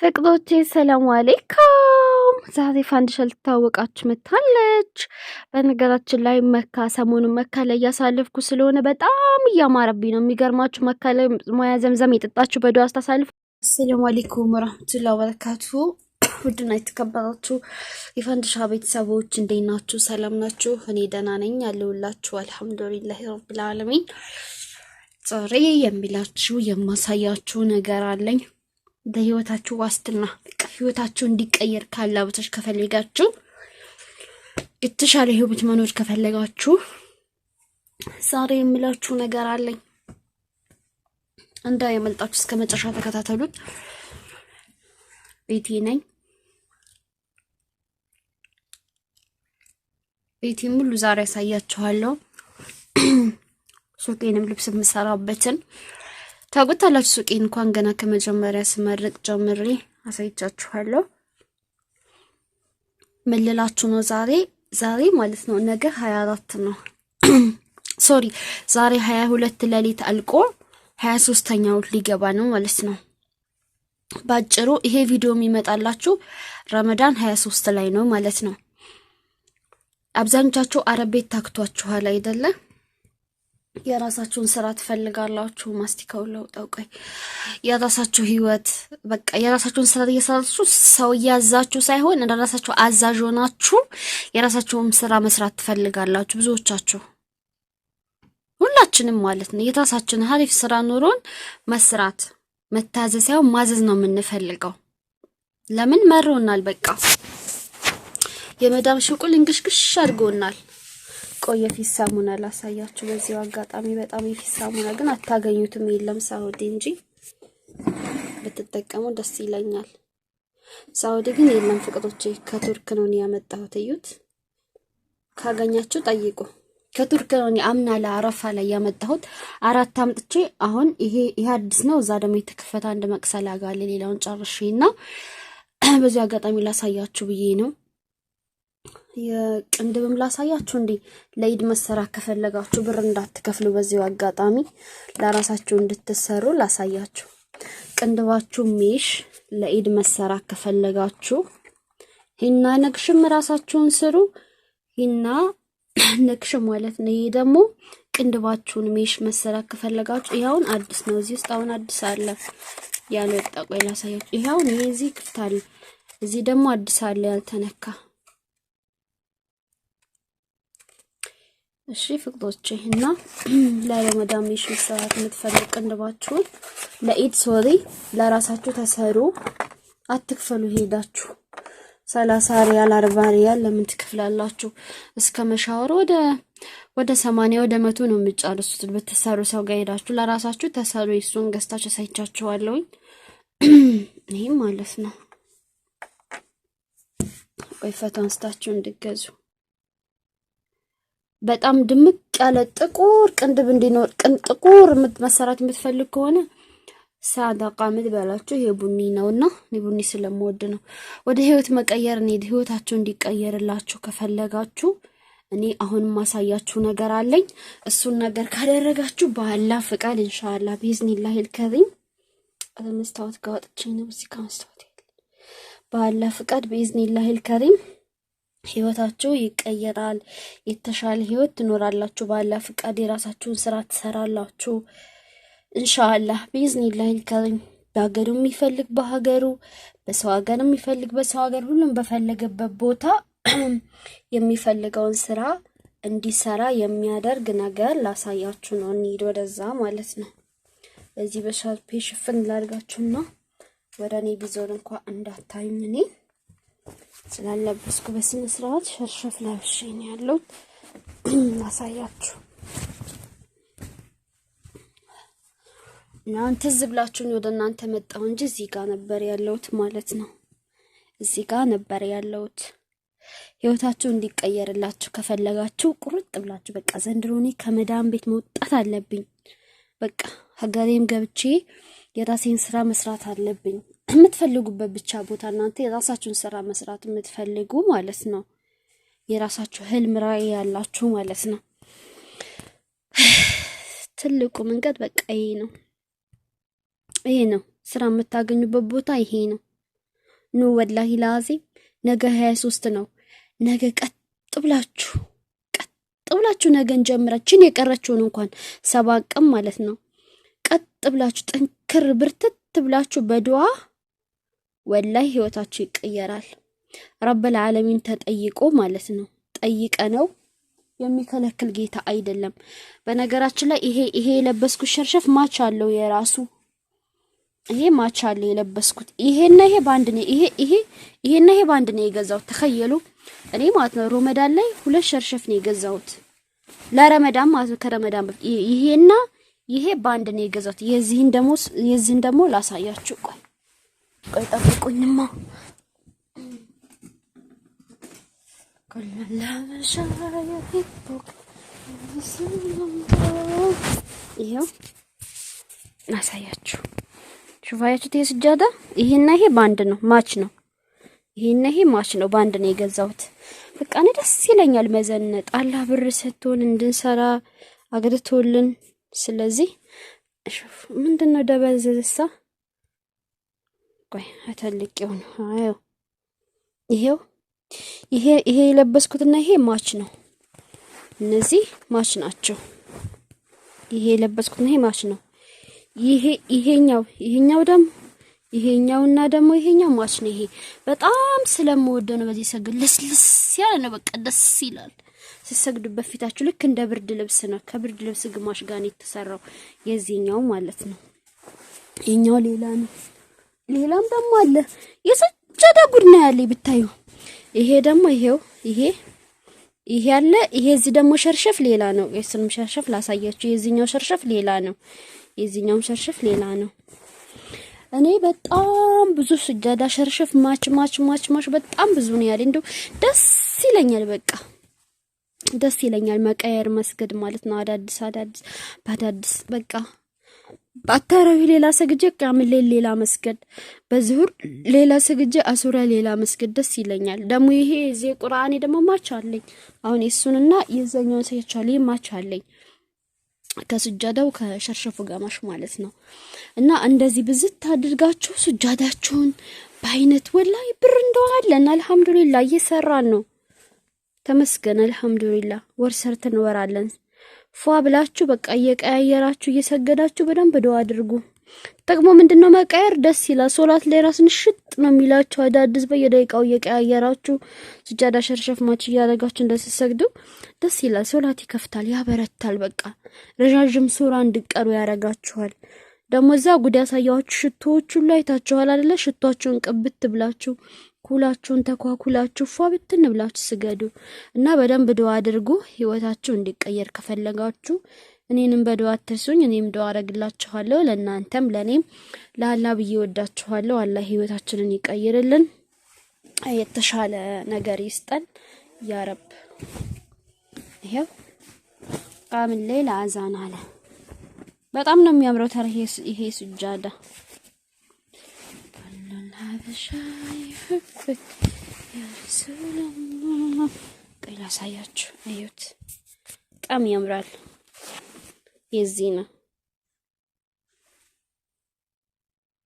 ፍቅሮቼ ሰላም አለይኩም። ዛሬ ፋንድሻ ልትታወቃችሁ መታለች። በነገራችን ላይ ሰሞኑን መካ ላይ እያሳለፍኩ ስለሆነ በጣም እያማረብኝ ነው። የሚገርማችሁ መካ ላይ ሙያ ዘምዘም የጠጣችሁ በዱዓ አስታሳልፉ። አሰላሙ አለይኩም ወራህመቱላሂ ወበረካቱ። ውድና የተከበራችሁ የፋንድሻ ቤተሰቦች እንዴት ናችሁ? ሰላም ናችሁ? እኔ ደህና ነኝ አለሁላችሁ። አልሐምዱሊላሂ ረብል ዓለሚን። ዛሬ የሚላችሁ የማሳያችሁ ነገር አለኝ። ለህይወታችሁ ዋስትና ህይወታችሁ እንዲቀየር ካላበተሽ ከፈለጋችሁ የተሻለ ህይወት መኖር ከፈለጋችሁ ዛሬ የምላችሁ ነገር አለኝ። እንዳይመልጣችሁ እስከ መጨረሻ ተከታተሉት። ቤቴ ነኝ። ቤቴ ሙሉ ዛሬ ያሳያችኋለሁ። ሱቄንም ልብስ የምሰራበትን ታውቁታላችሁ። ሱቄን እንኳን ገና ከመጀመሪያ ስመርቅ ጀምሬ አሳይቻችኋለሁ። መልላችሁ ነው ዛሬ ማለት ነው። ነገ 24 ነው። ሶሪ ዛሬ 22 ሌሊት አልቆ 23ኛው ሊገባ ነው ማለት ነው። ባጭሩ ይሄ ቪዲዮ የሚመጣላችሁ ረመዳን 23 ላይ ነው ማለት ነው። አብዛኞቻችሁ አረብ ቤት ታክቷችኋል አይደለ? የራሳችሁን ስራ ትፈልጋላችሁ። ማስቲካው ለውጣው ቆይ የራሳችሁ ህይወት በቃ የራሳችሁን ስራ እየሰራችሁ ሰው ያዛችሁ ሳይሆን እንደራሳችሁ አዛዥ ሆናችሁ የራሳችሁን ስራ መስራት ትፈልጋላችሁ ብዙዎቻችሁ። ሁላችንም ማለት ነው የራሳችን ሀሪፍ ስራ ኑሮን መስራት መታዘዝ ሳይሆን ማዘዝ ነው የምንፈልገው። ለምን መሮናል። በቃ የመዳም ሽቁል እንግሽግሽ አድርጎናል። ቆየ ፊት ሳሙና ላሳያችሁ በዚህ አጋጣሚ። በጣም የፊት ሳሙና ግን አታገኙትም፣ የለም ሳውዲ እንጂ ብትጠቀሙ ደስ ይለኛል። ሳውዲ ግን የለም ፍቅሮቼ። ከቱርክ ነው ያመጣሁት። እዩት፣ ካገኛችሁ ጠይቁ። ከቱርክ ነው አምና ለአረፋ ላይ ያመጣሁት። 4 አምጥቼ አሁን ይሄ አዲስ ነው። እዛ ደግሞ የተከፈተ አንድ መቅሰላ ጋር ሌላውን ጨርሼና በዚህ አጋጣሚ ላሳያችሁ ብዬ ነው። የቅንድብም ላሳያችሁ እንዴ። ለኢድ መሰራት ከፈለጋችሁ ብር እንዳትከፍሉ በዚህ አጋጣሚ ለራሳችሁ እንድትሰሩ ላሳያችሁ። ቅንድባችሁ ሜሽ ለኢድ መሰራት ከፈለጋችሁ ሂና ነክሽም ራሳችሁን ስሩ። ሂና ነክሽም ማለት ነው። ይሄ ደግሞ ቅንድባችሁን ሜሽ መሰራት ከፈለጋችሁ ይሄውን አዲስ ነው። እዚህ ውስጥ አሁን አዲስ አለ ያልወጣ። ቆይ ላሳያችሁ። ይሄውን ይሄ እዚህ ክፍት አለ። እዚህ ደግሞ አዲስ አለ ያልተነካ። እሺ ፍቅሮቼ እና ለረመዳን ሜሽ መስራት የምትፈልጉ ቅንድባችሁን ለኢድ ሶሪ ለራሳችሁ ተሰሩ። አትክፈሉ። ሄዳችሁ 30 ሪያል 40 ሪያል ለምን ትከፍላላችሁ? እስከ መሻወር ወደ 80 ወደ 100 ነው የምትጨርሱት። በተሰሩ ሰው ጋር ሄዳችሁ ለራሳችሁ ተሰሩ። እሱን ገዝታችሁ ሳይቻችኋለሁ። ይሄም ማለት ነው። ቆይ ፈታን ስታችሁ እንድገዙ በጣም ድምቅ ያለ ጥቁር ቅንድብ እንዲኖር ጥቁር መሰራት የምትፈልግ ከሆነ ሳዳቃ ምትበላችሁ ይሄ ቡኒ ነውና እኔ ቡኒ ስለምወድ ነው። ወደ ህይወት መቀየር ነው ህይወታችሁ እንዲቀየርላችሁ ከፈለጋችሁ እኔ አሁን ማሳያችሁ ነገር አለኝ። እሱን ነገር ካደረጋችሁ በአላህ ፍቃድ ኢንሻአላህ ቢዝኒላህ الكريم መስታወት ጋወጥቼ ነው እዚህ ካንስታውት በአላህ ፍቃድ ቢዝኒላህ الكريم ህይወታችሁ ይቀየራል። የተሻለ ህይወት ትኖራላችሁ። በአላህ ፍቃድ የራሳችሁን ስራ ትሰራላችሁ ኢንሻአላህ ቢዝኒላህ الكريم። በሀገሩ የሚፈልግ በሀገሩ፣ በሰው ሀገር የሚፈልግ በሰው ሀገር፣ ሁሉም በፈለገበት ቦታ የሚፈልገውን ስራ እንዲሰራ የሚያደርግ ነገር ላሳያችሁ ነው። እንሂድ ወደዛ ማለት ነው። በዚህ በሻርፔ ሽፍን ላድርጋችሁና ወደ እኔ ቢዞር እንኳን እንዳታዩኝ እኔ ስላለበስኩ በስነ ስርዓት ሸርሸፍ ለብሼ ነው ያለው። ላሳያችሁ እናንተ ዝብላችሁኝ ወደ እናንተ መጣሁ እንጂ እዚህ ጋር ነበር ያለውት ማለት ነው። እዚህ ጋር ነበር ያለውት። ህይወታችሁ እንዲቀየርላችሁ ከፈለጋችሁ ቁርጥ ብላችሁ በቃ ዘንድሮ እኔ ከመዳም ቤት መውጣት አለብኝ። በቃ ሀገሬም ገብቼ የራሴን ስራ መስራት አለብኝ። የምትፈልጉበት ብቻ ቦታ እናንተ የራሳችሁን ስራ መስራት የምትፈልጉ ማለት ነው። የራሳችሁ ህልም ራዕይ ያላችሁ ማለት ነው። ትልቁ መንገድ በቃ ይሄ ነው። ስራ የምታገኙበት ቦታ ይሄ ነው። ኑ ወላሂ ላዚም ነገ 23 ነው። ነገ ቀጥ ብላችሁ ነገን ጀምራችን የቀረችውን እንኳን 7 ቀን ማለት ነው። ቀጥ ብላችሁ ጠንክር ብርትት ብላችሁ በዱዓ ወላሂ ህይወታችሁ ይቀየራል። ረብል ዓለሚን ተጠይቆ ማለት ነው። ጠይቀነው የሚከለክል ጌታ አይደለም። በነገራችን ላይ ይሄ የለበስኩት ሸርሸፍ ማች አለው የራሱ ይሄ ማች አለው የለበስኩት ይሄና ይሄ ባንድ ነው። ይሄና ይሄ ባንድ ነው የገዛው። ተخيሉ እኔ ማለት ነው ረመዳን ላይ 2 ሸርሸፍ ነው የገዛውት ለረመዳን ማለት ነው። ከረመዳን ይሄና ይሄ ባንድ ነው የገዛውት። የዚህን ደግሞ ላሳያችሁ። ቆይ ጠብቁኝማ። ይሄው ላሳያችሁ። ሹፋያችሁ የስጃዳ ይሄና ይሄ ባንድ ነው ማች ነው። ይሄና ይሄ ማች ነው ባንድ ነው የገዛውት። በቃ እኔ ደስ ይለኛል መዘነጥ አላህ ብር ሰጥቶን እንድንሰራ አግድቶልን። ስለዚህ ሹፍ ምንድነው ደበዘዘሳ? ቆይ አተልቂው ነው። አዩ ይሄ የለበስኩትና ይሄ ማች ነው። እነዚህ ማች ናቸው። ይሄ የለበስኩትና ይሄ ማች ነው። ይሄኛው ደግሞ ይሄኛውና ደግሞ ይሄኛው ማች ነው። ይሄ በጣም ስለምወደው ነው። በዚህ ሰግድ ለስልስ ያለ ነው። በቃ ደስ ይላል ሲሰግዱ በፊታችሁ ልክ እንደ ብርድ ልብስ ነው። ከብርድ ልብስ ግማሽ ጋር ነው የተሰራው የዚህኛው ማለት ነው። ይሄኛው ሌላ ነው። ሌላም ደግሞ አለ የሰጀደ ጉድ ነው ያለኝ ብታዩ። ይሄ ደግሞ ይሄ አለ። ይሄ እዚህ ደግሞ ሸርሸፍ ሌላ ነው። የስልም ሸርሸፍ ላሳያችሁ። የዚህኛው ሸርሸፍ ሌላ ነው። የዚህኛው ሸርሸፍ ሌላ ነው። እኔ በጣም ብዙ ስጃዳ ሸርሸፍ ማች በጣም ብዙ ነው ያለኝ። እንደው ደስ ይለኛል። በቃ ደስ ይለኛል መቀየር መስገድ ማለት ነው። አዳዲስ በቃ ባታራዊ ሌላ ሰግጄ ቃምል ሌላ መስገድ፣ በዙሁር ሌላ ሰግጄ አሱራ ሌላ መስገድ ደስ ይለኛል። ደግሞ ይሄ እዚህ ቁርአኔ ደግሞ ማች አለኝ። አሁን እሱንና የዛኛውን ሰይቻለኝ ማች አለኝ ከስጃዳው ከሸርሸፉ ጋማሽ ማለት ነው። እና እንደዚህ ብዝት አድርጋችሁ ስጃዳችሁን በአይነት ወላሂ ብር እንደዋለን አልহামዱሊላህ እየሰራን ነው። ተመስገን አልহামዱሊላህ። ወር ሰርተን ወራለን። ፏ ብላችሁ በቃ እየቀያየራችሁ እየሰገዳችሁ በደንብ ዱዓ አድርጉ። ጥቅሙ ምንድነው? መቀየር ደስ ይላል። ሶላት ላይ ራስን ሽጥ ነው የሚላችሁ። አዳዲስ በየደቂቃው እየቀያየራችሁ ስጃዳ ሸርሸፍ ማች እያደረጋችሁ እንደተሰግዱ ደስ ይላል። ሶላት ይከፍታል፣ ያበረታል። በቃ ረጃጅም ሱራ እንድቀሩ ያረጋችኋል። ደግሞ እዛ ጉድ ያሳያችሁ ሽቶዎቹ ላይ ታችኋል አይደለ? ሽቶአችሁን ቅብት ብላችሁ ኩላችሁን ተኳኩላችሁ ፏ ብትን ብላችሁ ስገዱ እና በደንብ ዱዓ አድርጉ። ህይወታችሁ እንዲቀየር ከፈለጋችሁ እኔንም በዱዓ አትርሱኝ። እኔም ዱዓ አረግላችኋለሁ። ለእናንተም ለኔም ለአላህ ብዬ ወዳችኋለሁ። አላህ ህይወታችንን ይቀይርልን፣ የተሻለ ነገር ይስጠን ያ ረብ። ይሄው ቃምን ሌላ አዛን አለ። በጣም ነው የሚያምረው። ተረህ ይሄ ስጃዳ ቀይ ላሳያችሁ። አዩት በጣም ያምራል። የዚህ ነው